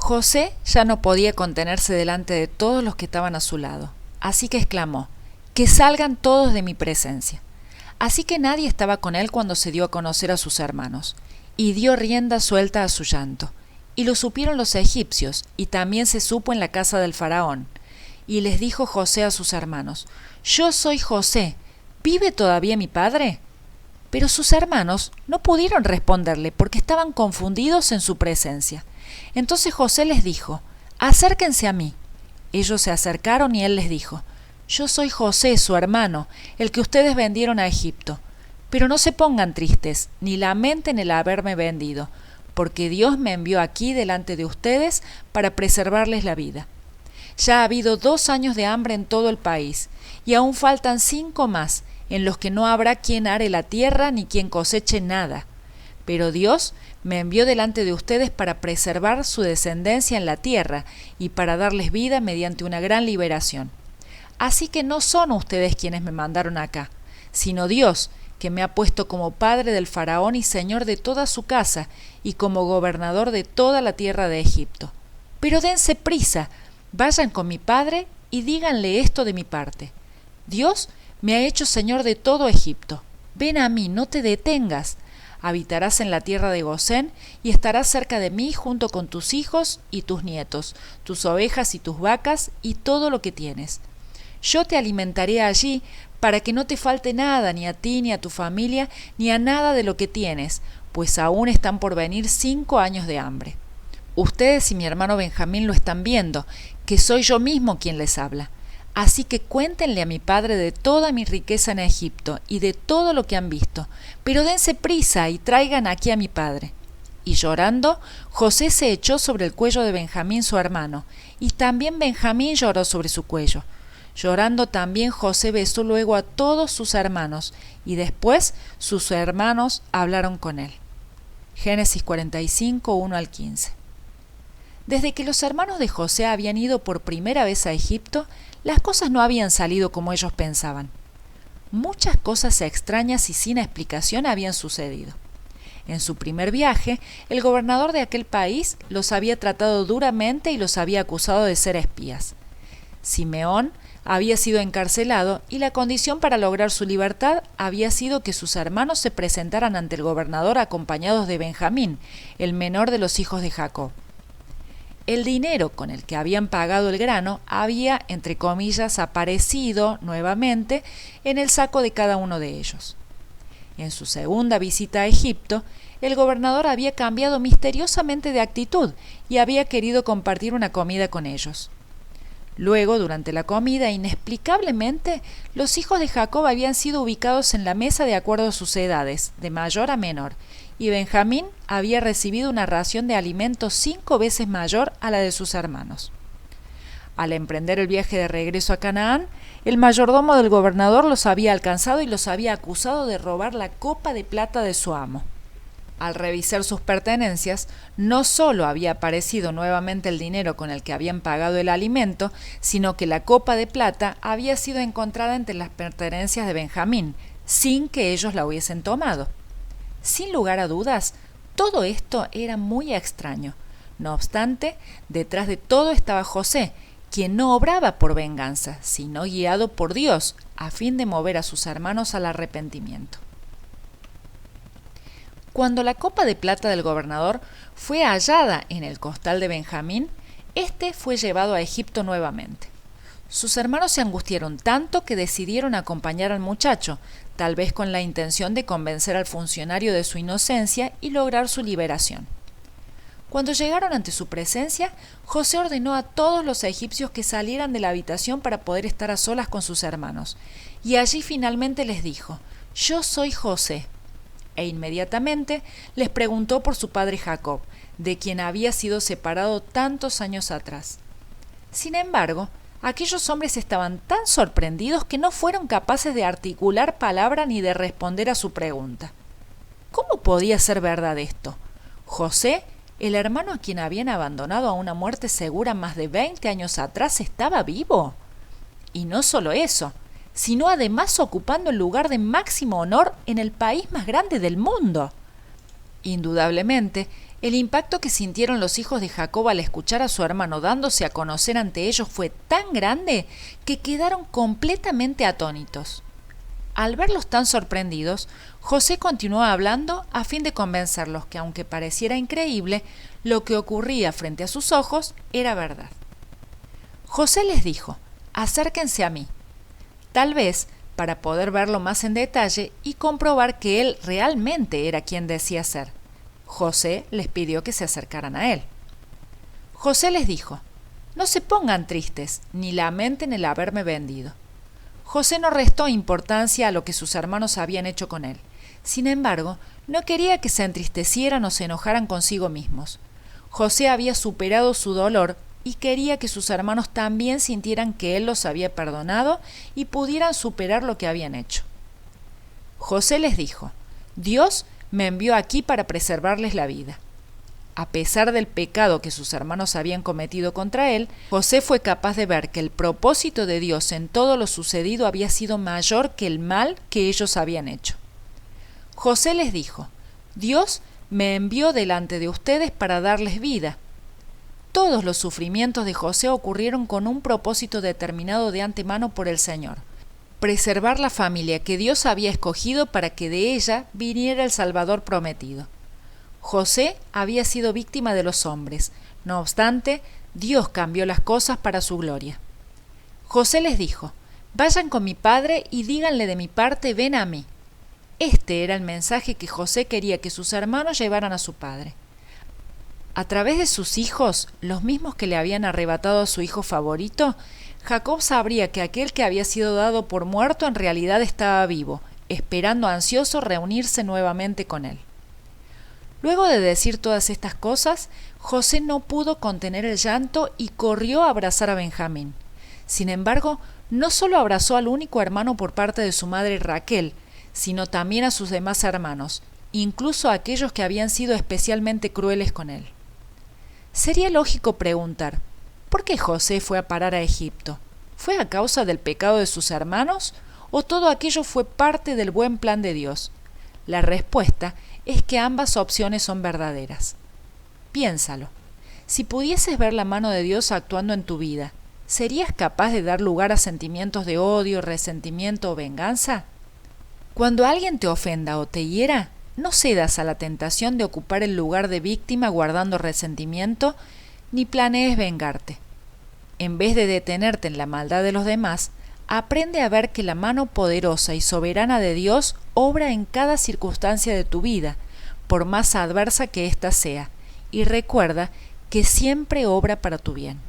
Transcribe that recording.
José ya no podía contenerse delante de todos los que estaban a su lado, así que exclamó: «Que salgan todos de mi presencia». Así que nadie estaba con él cuando se dio a conocer a sus hermanos, y dio rienda suelta a su llanto. Y lo supieron los egipcios, y también se supo en la casa del faraón. Y les dijo José a sus hermanos: «Yo soy José, ¿vive todavía mi padre?». Pero sus hermanos no pudieron responderle porque estaban confundidos en su presencia. Entonces José les dijo: «Acérquense a mí». Ellos se acercaron y él les dijo: «Yo soy José, su hermano, el que ustedes vendieron a Egipto. Pero no se pongan tristes, ni lamenten el haberme vendido, porque Dios me envió aquí delante de ustedes para preservarles la vida. Ya ha habido 2 años de hambre en todo el país, y aún faltan 5 más, en los que no habrá quien are la tierra ni quien coseche nada. Pero Dios me envió delante de ustedes para preservar su descendencia en la tierra y para darles vida mediante una gran liberación. Así que no son ustedes quienes me mandaron acá, sino Dios, que me ha puesto como padre del faraón y señor de toda su casa, y como gobernador de toda la tierra de Egipto. Pero dense prisa, vayan con mi padre y díganle esto de mi parte: Dios me ha hecho señor de todo Egipto. Ven a mí, no te detengas. Habitarás en la tierra de Gosén y estarás cerca de mí junto con tus hijos y tus nietos, tus ovejas y tus vacas y todo lo que tienes. Yo te alimentaré allí para que no te falte nada, ni a ti, ni a tu familia, ni a nada de lo que tienes, pues aún están por venir 5 años de hambre. Ustedes y mi hermano Benjamín lo están viendo, que soy yo mismo quien les habla. Así que cuéntenle a mi padre de toda mi riqueza en Egipto y de todo lo que han visto, pero dense prisa y traigan aquí a mi padre». Y llorando, José se echó sobre el cuello de Benjamín su hermano, y también Benjamín lloró sobre su cuello. Llorando también José besó luego a todos sus hermanos, y después sus hermanos hablaron con él. Génesis 45, 1 al 15. Desde que los hermanos de José habían ido por primera vez a Egipto, las cosas no habían salido como ellos pensaban. Muchas cosas extrañas y sin explicación habían sucedido. En su primer viaje, el gobernador de aquel país los había tratado duramente y los había acusado de ser espías. Simeón había sido encarcelado y la condición para lograr su libertad había sido que sus hermanos se presentaran ante el gobernador acompañados de Benjamín, el menor de los hijos de Jacob. El dinero con el que habían pagado el grano había, entre comillas, aparecido nuevamente en el saco de cada uno de ellos. En su segunda visita a Egipto, el gobernador había cambiado misteriosamente de actitud y había querido compartir una comida con ellos. Luego, durante la comida, inexplicablemente, los hijos de Jacob habían sido ubicados en la mesa de acuerdo a sus edades, de mayor a menor, y Benjamín había recibido una ración de alimentos 5 veces mayor a la de sus hermanos. Al emprender el viaje de regreso a Canaán, el mayordomo del gobernador los había alcanzado y los había acusado de robar la copa de plata de su amo. Al revisar sus pertenencias, no solo había aparecido nuevamente el dinero con el que habían pagado el alimento, sino que la copa de plata había sido encontrada entre las pertenencias de Benjamín, sin que ellos la hubiesen tomado. Sin lugar a dudas, todo esto era muy extraño. No obstante, detrás de todo estaba José, quien no obraba por venganza, sino guiado por Dios, a fin de mover a sus hermanos al arrepentimiento. Cuando la copa de plata del gobernador fue hallada en el costal de Benjamín, éste fue llevado a Egipto nuevamente. Sus hermanos se angustiaron tanto que decidieron acompañar al muchacho, tal vez con la intención de convencer al funcionario de su inocencia y lograr su liberación. Cuando llegaron ante su presencia, José ordenó a todos los egipcios que salieran de la habitación para poder estar a solas con sus hermanos, y allí finalmente les dijo: «Yo soy José». E inmediatamente les preguntó por su padre Jacob, de quien había sido separado tantos años atrás. Sin embargo, aquellos hombres estaban tan sorprendidos que no fueron capaces de articular palabra ni de responder a su pregunta. ¿Cómo podía ser verdad esto? José, el hermano a quien habían abandonado a una muerte segura más de 20 años atrás, estaba vivo. Y no solo eso, sino además ocupando el lugar de máximo honor en el país más grande del mundo. Indudablemente, El impacto que sintieron los hijos de Jacob al escuchar a su hermano dándose a conocer ante ellos fue tan grande que quedaron completamente atónitos. Al verlos tan sorprendidos, José continuó hablando a fin de convencerlos que, aunque pareciera increíble, lo que ocurría frente a sus ojos era verdad. José les dijo: acérquense a mí, tal vez para poder verlo más en detalle y comprobar que él realmente era quien decía ser. José les pidió que se acercaran a él. José les dijo: no se pongan tristes, ni lamenten el haberme vendido. José no restó importancia a lo que sus hermanos habían hecho con él. Sin embargo, no quería que se entristecieran o se enojaran consigo mismos. José había superado su dolor y quería que sus hermanos también sintieran que él los había perdonado y pudieran superar lo que habían hecho. José les dijo: Dios me envió aquí para preservarles la vida. A pesar del pecado que sus hermanos habían cometido contra él, José fue capaz de ver que el propósito de Dios en todo lo sucedido había sido mayor que el mal que ellos habían hecho. José les dijo: Dios me envió delante de ustedes para darles vida. Todos los sufrimientos de José ocurrieron con un propósito determinado de antemano por el Señor: preservar la familia que Dios había escogido para que de ella viniera el Salvador prometido. José había sido víctima de los hombres, no obstante, Dios cambió las cosas para su gloria. José les dijo: vayan con mi padre y díganle de mi parte: ven a mí. Este era el mensaje que José quería que sus hermanos llevaran a su padre. A través de sus hijos, los mismos que le habían arrebatado a su hijo favorito, Jacob sabría que aquel que había sido dado por muerto en realidad estaba vivo, esperando ansioso reunirse nuevamente con él. Luego de decir todas estas cosas, José no pudo contener el llanto y corrió a abrazar a Benjamín. Sin embargo, no solo abrazó al único hermano por parte de su madre Raquel, sino también a sus demás hermanos, incluso a aquellos que habían sido especialmente crueles con él. Sería lógico preguntar: ¿por qué José fue a parar a Egipto? ¿Fue a causa del pecado de sus hermanos o todo aquello fue parte del buen plan de Dios? La respuesta es que ambas opciones son verdaderas. Piénsalo. Si pudieses ver la mano de Dios actuando en tu vida, ¿serías capaz de dar lugar a sentimientos de odio, resentimiento o venganza? Cuando alguien te ofenda o te hiera, no cedas a la tentación de ocupar el lugar de víctima guardando resentimiento, ni planees vengarte. En vez de detenerte en la maldad de los demás, aprende a ver que la mano poderosa y soberana de Dios obra en cada circunstancia de tu vida, por más adversa que ésta sea, y recuerda que siempre obra para tu bien.